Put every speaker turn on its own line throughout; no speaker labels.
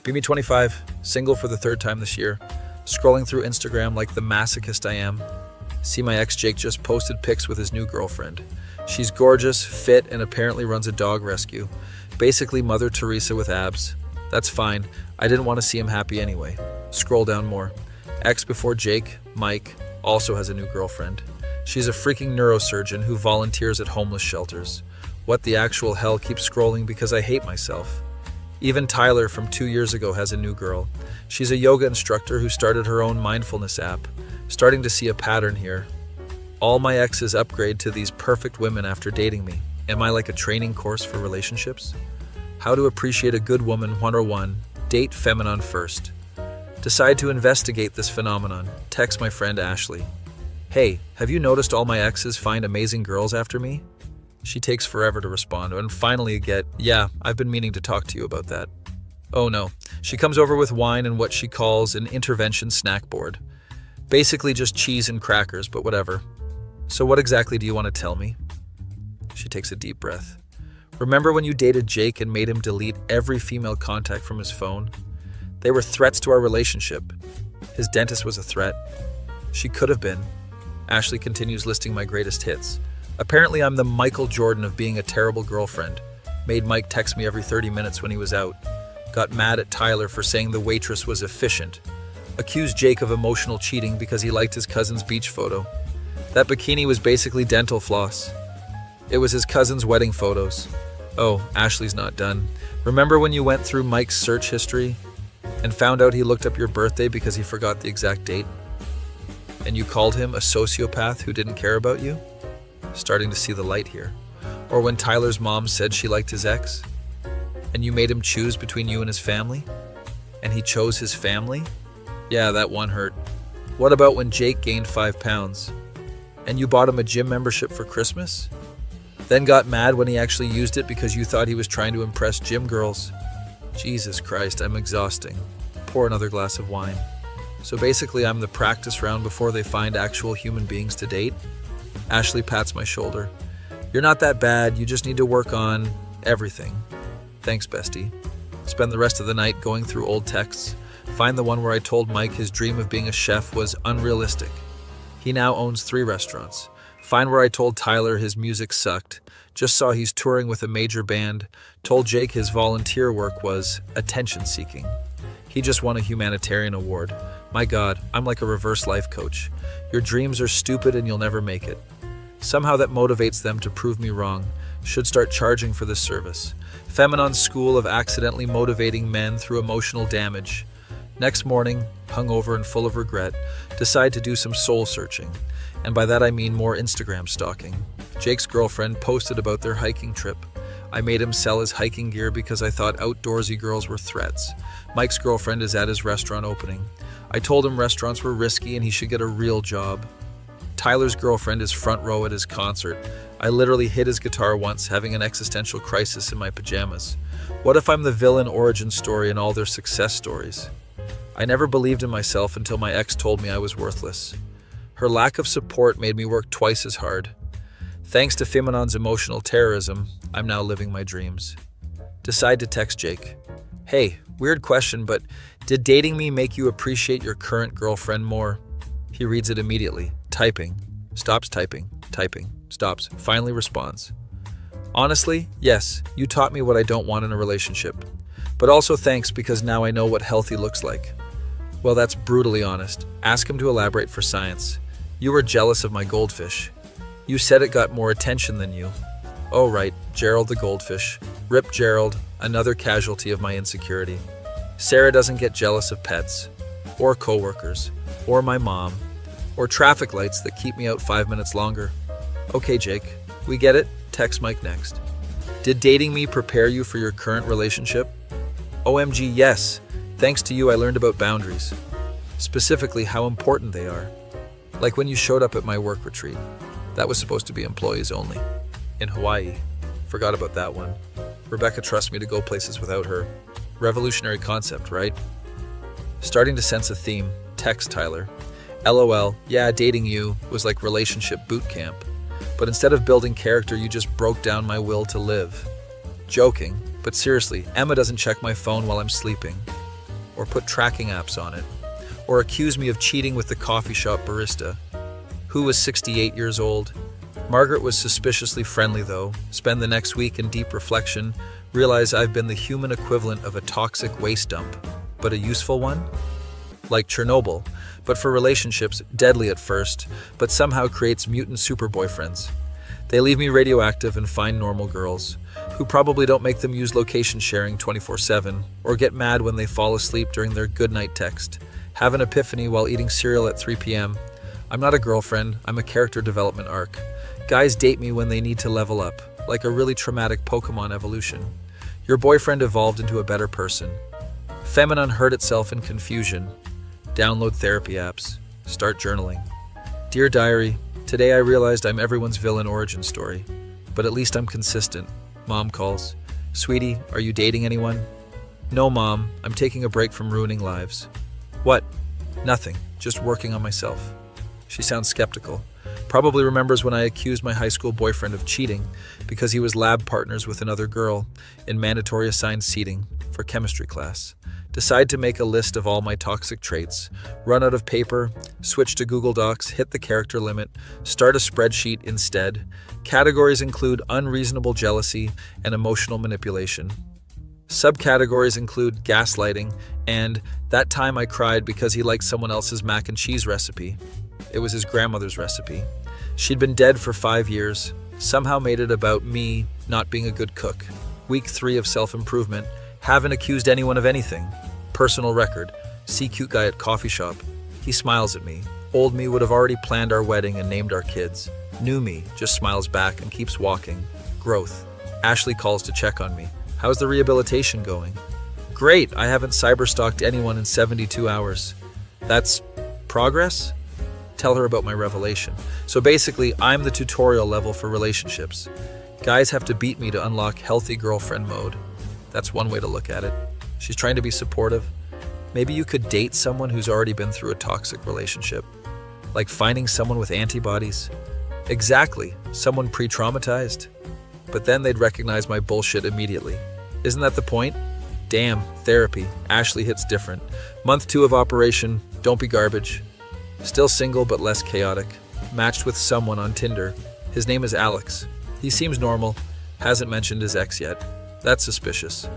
BB 25, single for the third time this year, scrolling through Instagram like the masochist I am. See my ex Jake just posted pics with his new girlfriend. She's gorgeous, fit, and apparently runs a dog rescue. Basically Mother Teresa with abs. That's fine, I didn't want to see him happy anyway. Scroll down more. Ex before Jake, Mike, also has a new girlfriend. She's a freaking neurosurgeon who volunteers at homeless shelters. What the actual hell? Keep scrolling because I hate myself. Even Tyler from 2 years ago has a new girl. She's a yoga instructor who started her own mindfulness app. Starting to see a pattern here. All my exes upgrade to these perfect women after dating me. Am I like a training course for relationships? How to appreciate a good woman 101. Date Femanon first. Decide to investigate this phenomenon. Text my friend Ashley. Hey, have you noticed all my exes find amazing girls after me? She takes forever to respond, and finally yeah, I've been meaning to talk to you about that. Oh no, she comes over with wine and what she calls an intervention snack board. Basically just cheese and crackers, but whatever. So what exactly do you want to tell me? She takes a deep breath. Remember when you dated Jake and made him delete every female contact from his phone? They were threats to our relationship. His dentist was a threat. She could have been. Ashley continues listing my greatest hits. Apparently I'm the Michael Jordan of being a terrible girlfriend. Made Mike text me every 30 minutes when he was out. Got mad at Tyler for saying the waitress was efficient. Accused Jake of emotional cheating because he liked his cousin's beach photo. That bikini was basically dental floss. It was his cousin's wedding photos. Oh, Ashley's not done. Remember when you went through Mike's search history and found out he looked up your birthday because he forgot the exact date? And you called him a sociopath who didn't care about you? Starting to see the light here. Or when Tyler's mom said she liked his ex, and you made him choose between you and his family, and he chose his family? Yeah, that one hurt. What about when Jake gained 5 pounds, and you bought him a gym membership for Christmas? Then got mad when he actually used it because you thought he was trying to impress gym girls? Jesus Christ, I'm exhausting. Pour another glass of wine. So basically I'm the practice round before they find actual human beings to date? Ashley pats my shoulder. You're not that bad, you just need to work on everything. Thanks, bestie. Spend the rest of the night going through old texts. Find the one where I told Mike his dream of being a chef was unrealistic. He now owns 3 restaurants. Find where I told Tyler his music sucked. Just saw he's touring with a major band. Told Jake his volunteer work was attention-seeking. He just won a humanitarian award. My God, I'm like a reverse life coach. Your dreams are stupid and you'll never make it. Somehow that motivates them to prove me wrong. Should start charging for this service. Feminon's school of accidentally motivating men through emotional damage. Next morning, hungover and full of regret, decide to do some soul searching. And by that I mean more Instagram stalking. Jake's girlfriend posted about their hiking trip. I made him sell his hiking gear because I thought outdoorsy girls were threats. Mike's girlfriend is at his restaurant opening. I told him restaurants were risky and he should get a real job. Tyler's girlfriend is front row at his concert. I literally hit his guitar once, having an existential crisis in my pajamas. What if I'm the villain origin story in all their success stories? I never believed in myself until my ex told me I was worthless. Her lack of support made me work twice as hard. Thanks to Femanon's emotional terrorism, I'm now living my dreams. Decide to text Jake. Hey, weird question, but did dating me make you appreciate your current girlfriend more? He reads it immediately. Typing. Stops typing. Typing. Stops. Finally responds. Honestly, yes, you taught me what I don't want in a relationship. But also thanks because now I know what healthy looks like. Well, that's brutally honest. Ask him to elaborate for science. You were jealous of my goldfish. You said it got more attention than you. Oh right, Gerald the goldfish. Rip Gerald, another casualty of my insecurity. Sarah doesn't get jealous of pets, or coworkers, or my mom, or traffic lights that keep me out 5 minutes longer. Okay, Jake, we get it. Text Mike next. Did dating me prepare you for your current relationship? OMG, yes. Thanks to you, I learned about boundaries. Specifically, how important they are. Like when you showed up at my work retreat. That was supposed to be employees only. In Hawaii. Forgot about that one. Rebecca trusts me to go places without her. Revolutionary concept, right? Starting to sense a theme. Text Tyler. LOL, yeah, dating you was like relationship boot camp. But instead of building character, you just broke down my will to live. Joking, but seriously, Emma doesn't check my phone while I'm sleeping. or put tracking apps on it, or accuse me of cheating with the coffee shop barista, who was 68 years old. Margaret was suspiciously friendly, though. Spend the next week in deep reflection, realize I've been the human equivalent of a toxic waste dump, but a useful one? Like Chernobyl, but for relationships, deadly at first, but somehow creates mutant super boyfriends. They leave me radioactive and find normal girls, who probably don't make them use location sharing 24/7, or get mad when they fall asleep during their goodnight text, have an epiphany while eating cereal at 3 p.m. I'm not a girlfriend, I'm a character development arc. Guys date me when they need to level up, like a really traumatic Pokemon evolution. Your boyfriend evolved into a better person. Femanon hurt itself in confusion. Download therapy apps. Start journaling. Dear Diary, today I realized I'm everyone's villain origin story. But at least I'm consistent. Mom calls. Sweetie, are you dating anyone? No, Mom. I'm taking a break from ruining lives. What? Nothing. Just working on myself. She sounds skeptical. Probably remembers when I accused my high school boyfriend of cheating because he was lab partners with another girl in mandatory assigned seating for chemistry class. Decide to make a list of all my toxic traits, run out of paper, switch to Google Docs, hit the character limit, start a spreadsheet instead. Categories include unreasonable jealousy and emotional manipulation. Subcategories include gaslighting and that time I cried because he liked someone else's mac and cheese recipe. It was his grandmother's recipe. She'd been dead for 5 years, somehow made it about me not being a good cook. Week 3 of self-improvement. Haven't accused anyone of anything. Personal record. See cute guy at coffee shop. He smiles at me. Old me would have already planned our wedding and named our kids. New me just smiles back and keeps walking. Growth. Ashley calls to check on me. How's the rehabilitation going? Great, I haven't cyberstalked anyone in 72 hours. That's progress? Tell her about my revelation. So basically, I'm the tutorial level for relationships. Guys have to beat me to unlock healthy girlfriend mode. That's one way to look at it. She's trying to be supportive. Maybe you could date someone who's already been through a toxic relationship. Like finding someone with antibodies. Exactly, someone pre-traumatized. But then they'd recognize my bullshit immediately. Isn't that the point? Damn, therapy. Ashley hits different. Month 2 of operation, don't be garbage. Still single but less chaotic. Matched with someone on Tinder. His name is Alex. He seems normal. Hasn't mentioned his ex yet. That's suspicious.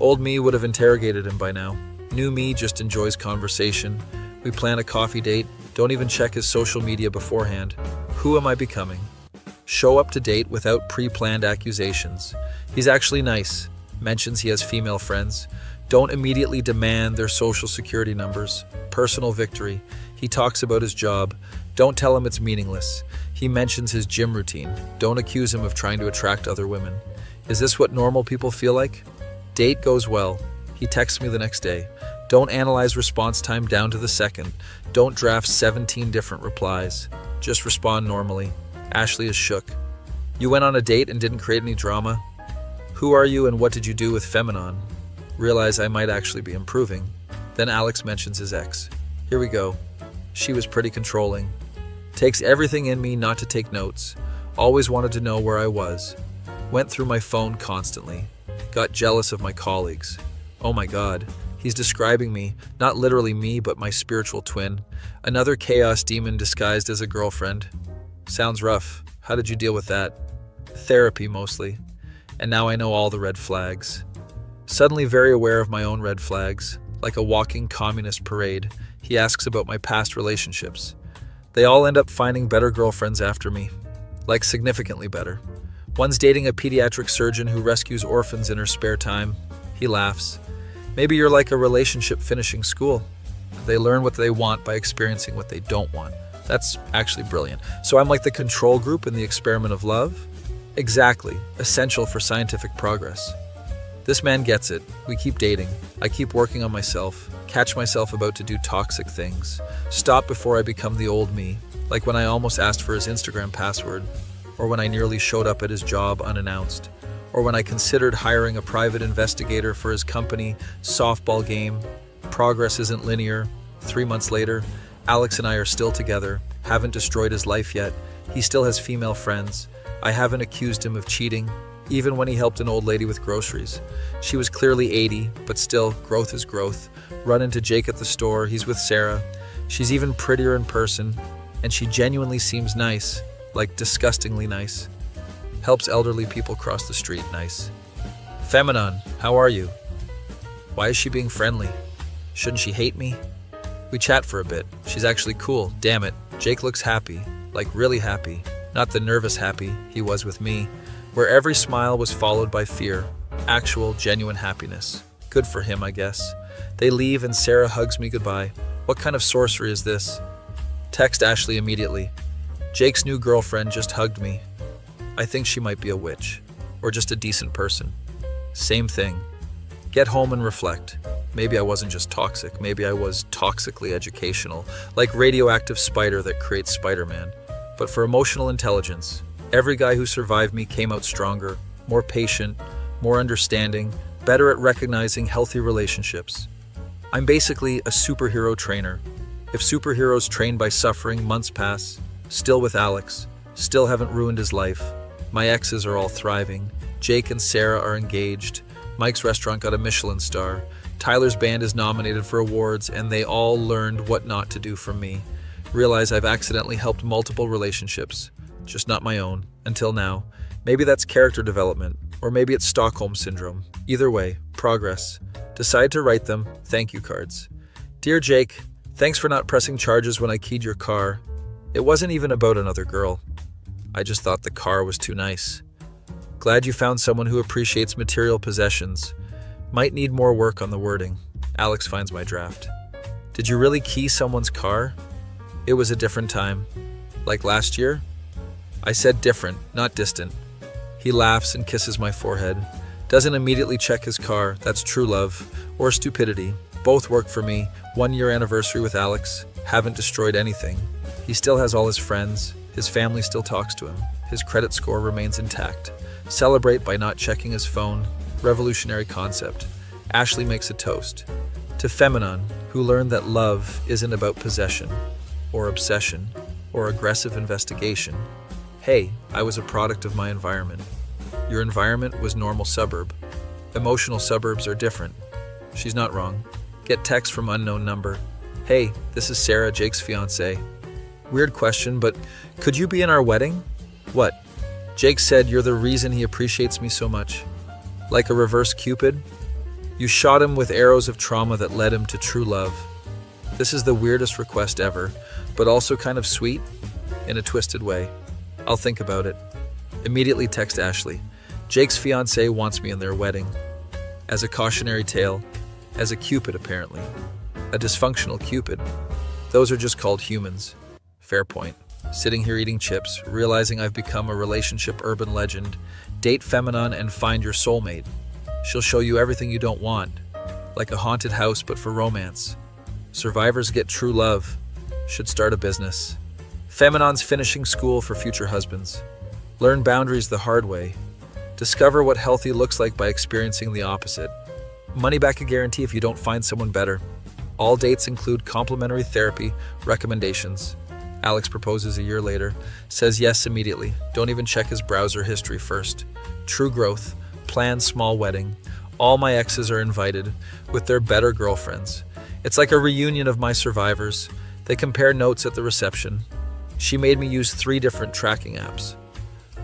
Old me would have interrogated him by now. New me just enjoys conversation. We plan a coffee date. Don't even check his social media beforehand. Who am I becoming? Show up to date without pre-planned accusations. He's actually nice. Mentions he has female friends. Don't immediately demand their social security numbers. Personal victory. He talks about his job. Don't tell him it's meaningless. He mentions his gym routine. Don't accuse him of trying to attract other women. Is this what normal people feel like? Date goes well. He texts me the next day. Don't analyze response time down to the second. Don't draft 17 different replies. Just respond normally. Ashley is shook. You went on a date and didn't create any drama? Who are you and what did you do with Femanon? Realize I might actually be improving. Then Alex mentions his ex. Here we go. She was pretty controlling. Takes everything in me not to take notes. Always wanted to know where I was. Went through my phone constantly. Got jealous of my colleagues. Oh my God. He's describing me, not literally me, but my spiritual twin. Another chaos demon disguised as a girlfriend. Sounds rough. How did you deal with that? Therapy, mostly. And now I know all the red flags. Suddenly very aware of my own red flags. Like a walking communist parade, he asks about my past relationships. They all end up finding better girlfriends after me. Like significantly better. One's dating a pediatric surgeon who rescues orphans in her spare time. He laughs. Maybe you're like a relationship finishing school. They learn what they want by experiencing what they don't want. That's actually brilliant. So I'm like the control group in the experiment of love? Exactly. Essential for scientific progress. This man gets it. We keep dating. I keep working on myself. Catch myself about to do toxic things. Stop before I become the old me. Like when I almost asked for his Instagram password. Or when I nearly showed up at his job unannounced. Or when I considered hiring a private investigator for his company softball game. Progress isn't linear. 3 months later, Alex and I are still together. Haven't destroyed his life yet. He still has female friends. I haven't accused him of cheating. even when he helped an old lady with groceries. She was clearly 80, but still, growth is growth. Run into Jake at the store, he's with Sarah. She's even prettier in person, and she genuinely seems nice, like disgustingly nice. Helps elderly people cross the street, nice. Femanon, how are you? Why is she being friendly? Shouldn't she hate me? We chat for a bit. She's actually cool, damn it. Jake looks happy, like really happy. Not the nervous happy he was with me, where every smile was followed by fear. Actual, genuine happiness. Good for him, I guess. They leave and Sarah hugs me goodbye. What kind of sorcery is this? Text Ashley immediately. Jake's new girlfriend just hugged me. I think she might be a witch, or just a decent person. Same thing. Get home and reflect. Maybe I wasn't just toxic, maybe I was toxically educational, like radioactive spider that creates Spider-Man. But for emotional intelligence, every guy who survived me came out stronger, more patient, more understanding, better at recognizing healthy relationships. I'm basically a superhero trainer. If superheroes train by suffering, months pass, still with Alex, still haven't ruined his life. My exes are all thriving. Jake and Sarah are engaged. Mike's restaurant got a Michelin star. Tyler's band is nominated for awards, and they all learned what not to do from me. Realize I've accidentally helped multiple relationships, just not my own, until now. Maybe that's character development, or maybe it's Stockholm Syndrome. Either way, progress. Decide to write them thank you cards. Dear Jake, thanks for not pressing charges when I keyed your car. It wasn't even about another girl. I just thought the car was too nice. Glad you found someone who appreciates material possessions. Might need more work on the wording. Alex finds my draft. Did you really key someone's car? It was a different time. Like last year? I said different, not distant. He laughs and kisses my forehead. Doesn't immediately check his car. That's true love. Or stupidity. Both work for me. 1 year anniversary with Alex. Haven't destroyed anything. He still has all his friends. His family still talks to him. His credit score remains intact. Celebrate by not checking his phone. Revolutionary concept. Ashley makes a toast. To Femanon, who learned that love isn't about possession, or obsession, or aggressive investigation. Hey, I was a product of my environment. Your environment was normal suburb. Emotional suburbs are different. She's not wrong. Get text from unknown number. Hey, this is Sarah, Jake's fiancée. Weird question, but could you be in our wedding? What? Jake said you're the reason he appreciates me so much. Like a reverse Cupid? You shot him with arrows of trauma that led him to true love. This is the weirdest request ever, but also kind of sweet, in a twisted way. I'll think about it. Immediately text Ashley. Jake's fiancée wants me in their wedding. As a cautionary tale, as a Cupid apparently. A dysfunctional Cupid. Those are just called humans. Fair point. Sitting here eating chips, realizing I've become a relationship urban legend. Date Femanon and find your soulmate. She'll show you everything you don't want. Like a haunted house, but for romance. Survivors get true love. Should start a business. Femanon's finishing school for future husbands. Learn boundaries the hard way. Discover what healthy looks like by experiencing the opposite. Money back a guarantee if you don't find someone better. All dates include complimentary therapy recommendations. Alex proposes a year later, says yes immediately, don't even check his browser history first. True growth, planned small wedding. All my exes are invited, with their better girlfriends. It's like a reunion of my survivors. They compare notes at the reception. She made me use 3 different tracking apps.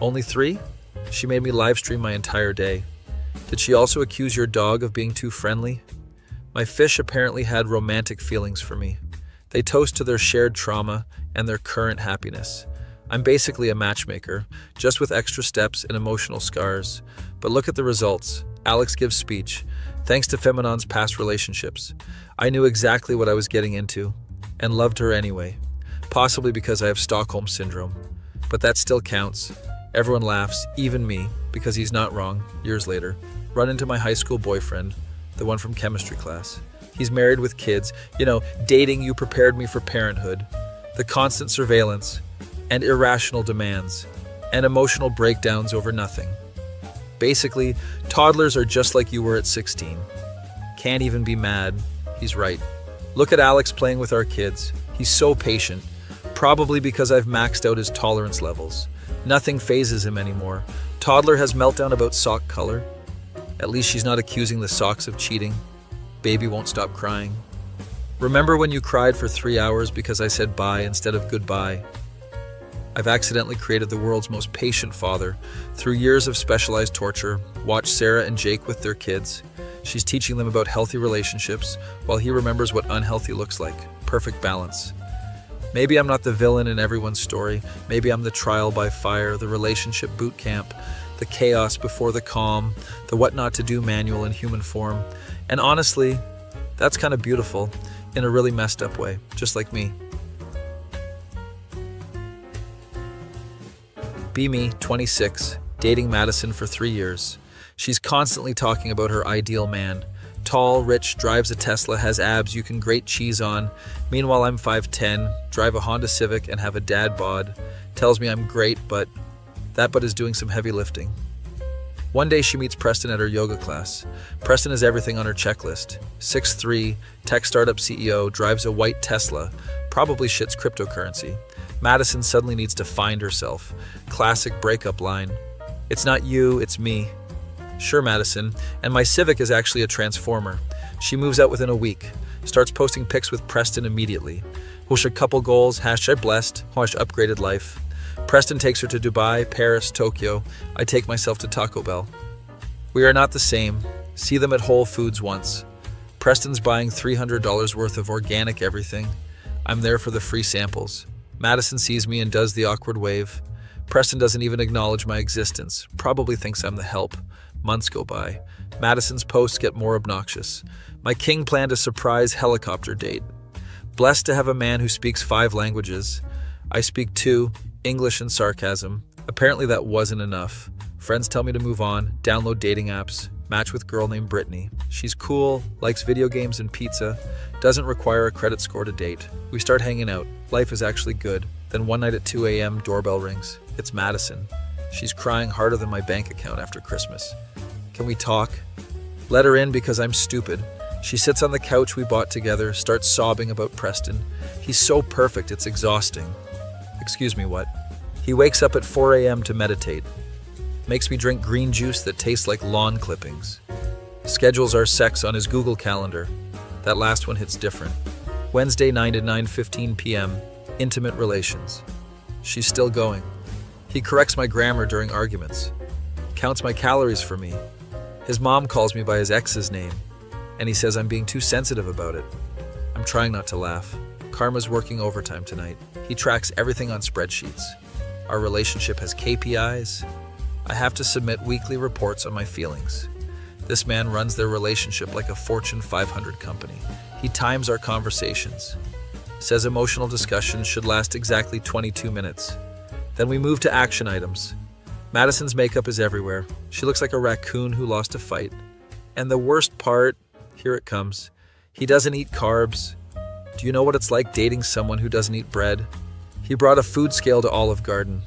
Only 3? She made me live stream my entire day. Did she also accuse your dog of being too friendly? My fish apparently had romantic feelings for me. They toast to their shared trauma and their current happiness. I'm basically a matchmaker, just with extra steps and emotional scars. But look at the results. Alex gives speech. Thanks to Femanon's past relationships, I knew exactly what I was getting into, and loved her anyway. Possibly because I have Stockholm Syndrome. But that still counts. Everyone laughs, even me, because he's not wrong, years later. Run into my high school boyfriend, the one from chemistry class. He's married with kids. Dating you prepared me for parenthood. The constant surveillance, and irrational demands, and emotional breakdowns over nothing. Basically, toddlers are just like you were at 16. Can't even be mad. He's right. Look at Alex playing with our kids. He's so patient. Probably because I've maxed out his tolerance levels. Nothing phases him anymore. Toddler has meltdown about sock color. At least she's not accusing the socks of cheating. Baby won't stop crying. Remember when you cried for 3 hours because I said bye instead of goodbye? I've accidentally created the world's most patient father. Through years of specialized torture, watch Sarah and Jake with their kids. She's teaching them about healthy relationships while he remembers what unhealthy looks like. Perfect balance. Maybe I'm not the villain in everyone's story. Maybe I'm the trial by fire, the relationship boot camp, the chaos before the calm, the what not to do manual in human form. And honestly, that's kind of beautiful in a really messed up way, just like me. Be me, 26, dating Madison for 3 years. She's constantly talking about her ideal man. Tall, rich, drives a Tesla, has abs you can grate cheese on. Meanwhile, I'm 5'10", drive a Honda Civic and have a dad bod. Tells me I'm great, but that butt is doing some heavy lifting. One day she meets Preston at her yoga class. Preston has everything on her checklist. 6'3", tech startup CEO, drives a white Tesla, probably shits cryptocurrency. Madison suddenly needs to find herself. Classic breakup line. It's not you, it's me. Sure, Madison, and my Civic is actually a transformer. She moves out within a week, starts posting pics with Preston immediately. # couple goals, # blessed, # upgraded life. Preston takes her to Dubai, Paris, Tokyo. I take myself to Taco Bell. We are not the same. See them at Whole Foods once. Preston's buying $300 worth of organic everything. I'm there for the free samples. Madison sees me and does the awkward wave. Preston doesn't even acknowledge my existence, probably thinks I'm the help. Months go by. Madison's posts get more obnoxious. My king planned a surprise helicopter date. Blessed to have a man who speaks 5 languages. I speak 2, English and sarcasm. Apparently that wasn't enough. Friends tell me to move on, download dating apps, match with girl named Brittany. She's cool, likes video games and pizza, doesn't require a credit score to date. We start hanging out. Life is actually good. Then one night at 2 a.m., doorbell rings. It's Madison. She's crying harder than my bank account after Christmas. Can we talk? Let her in because I'm stupid. She sits on the couch we bought together, starts sobbing about Preston. He's so perfect, it's exhausting. Excuse me, what? He wakes up at 4 a.m. to meditate. Makes me drink green juice that tastes like lawn clippings. Schedules our sex on his Google Calendar. That last one hits different. Wednesday 9 to 9:15 p.m. Intimate relations. She's still going. He corrects my grammar during arguments. Counts my calories for me. His mom calls me by his ex's name, and he says I'm being too sensitive about it. I'm trying not to laugh. Karma's working overtime tonight. He tracks everything on spreadsheets. Our relationship has KPIs. I have to submit weekly reports on my feelings. This man runs their relationship like a Fortune 500 company. He times our conversations. Says emotional discussions should last exactly 22 minutes. Then we move to action items. Madison's makeup is everywhere. She looks like a raccoon who lost a fight. And the worst part, here it comes. He doesn't eat carbs. Do you know what it's like dating someone who doesn't eat bread? He brought a food scale to Olive Garden.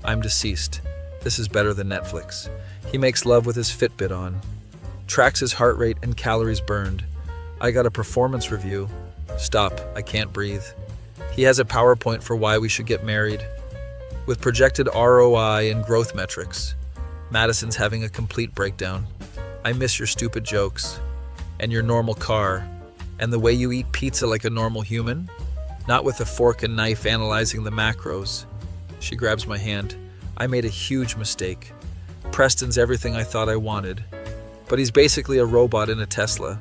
I'm deceased. This is better than Netflix. He makes love with his Fitbit on. Tracks his heart rate and calories burned. I got a performance review. Stop, I can't breathe. He has a PowerPoint for why we should get married. With projected ROI and growth metrics. Madison's having a complete breakdown. I miss your stupid jokes. And your normal car. And the way you eat pizza like a normal human. Not with a fork and knife analyzing the macros. She grabs my hand. I made a huge mistake. Preston's everything I thought I wanted. But he's basically a robot in a Tesla.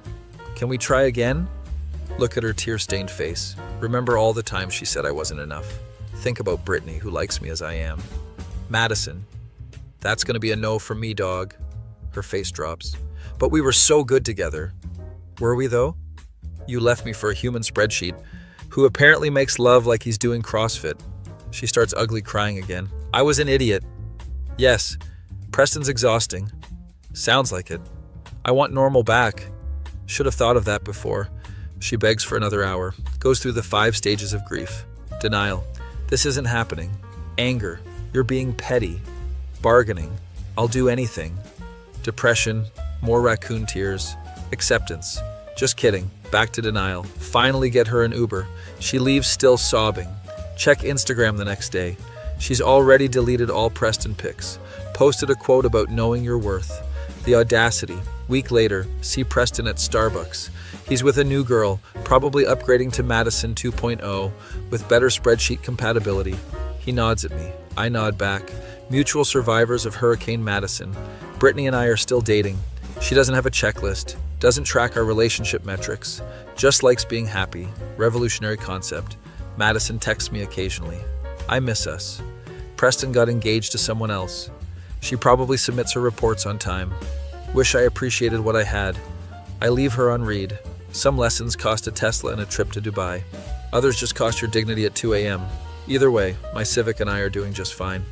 Can we try again? Look at her tear-stained face. Remember all the times she said I wasn't enough. Think about Brittany, who likes me as I am. Madison. That's gonna be a no from me, dog. Her face drops. But we were so good together. Were we, though? You left me for a human spreadsheet, who apparently makes love like he's doing CrossFit. She starts ugly crying again. I was an idiot. Yes, Preston's exhausting. Sounds like it. I want normal back. Should have thought of that before. She begs for another hour. Goes through the 5 stages of grief. Denial. This isn't happening. Anger. You're being petty. Bargaining. I'll do anything. Depression. More raccoon tears. Acceptance. Just kidding. Back to denial. Finally get her an Uber. She leaves still sobbing. Check Instagram the next day. She's already deleted all Preston pics. Posted a quote about knowing your worth. The audacity. Week later, see Preston at Starbucks. He's with a new girl, probably upgrading to Madison 2.0 with better spreadsheet compatibility. He nods at me. I nod back. Mutual survivors of Hurricane Madison. Brittany and I are still dating. She doesn't have a checklist, doesn't track our relationship metrics, just likes being happy. Revolutionary concept. Madison texts me occasionally. I miss us. Preston got engaged to someone else. She probably submits her reports on time. Wish I appreciated what I had. I leave her on read. Some lessons cost a Tesla and a trip to Dubai. Others just cost your dignity at 2 a.m. Either way, my Civic and I are doing just fine.